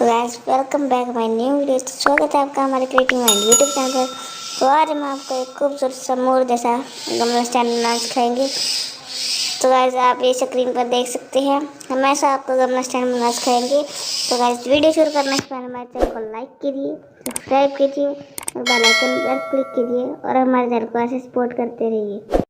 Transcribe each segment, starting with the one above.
तो guys welcome back my new video. तो स्वागत है आपका हमारे क्रिएटिव माइंड यूट्यूब चैनल पर। तो आज हम आपको एक खूबसूरत सा मोर जैसा गमला स्टैंड बना सिखाएंगे। तो गाइस आप ये स्क्रीन पर देख सकते हैं, हम ऐसा आपको गमला स्टैंड बना सिखाएंगे। तो गाइस वीडियो शुरू करने से पहले हमारे चैनल को लाइक कीजिए, सब्सक्राइब कीजिए और बेल आइकन पर क्लिक कीजिए और हमारे चैनल को ऐसे सपोर्ट करते रहिए।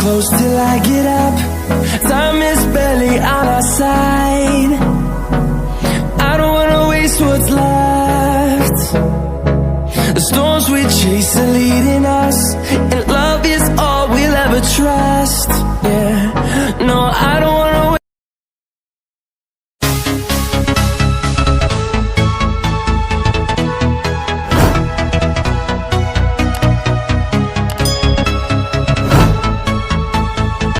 Close till I get up. Time is barely on our side. I don't wanna waste what's left. The storms we chase are leading us, and love is all we'll ever trust. Yeah, no, I don't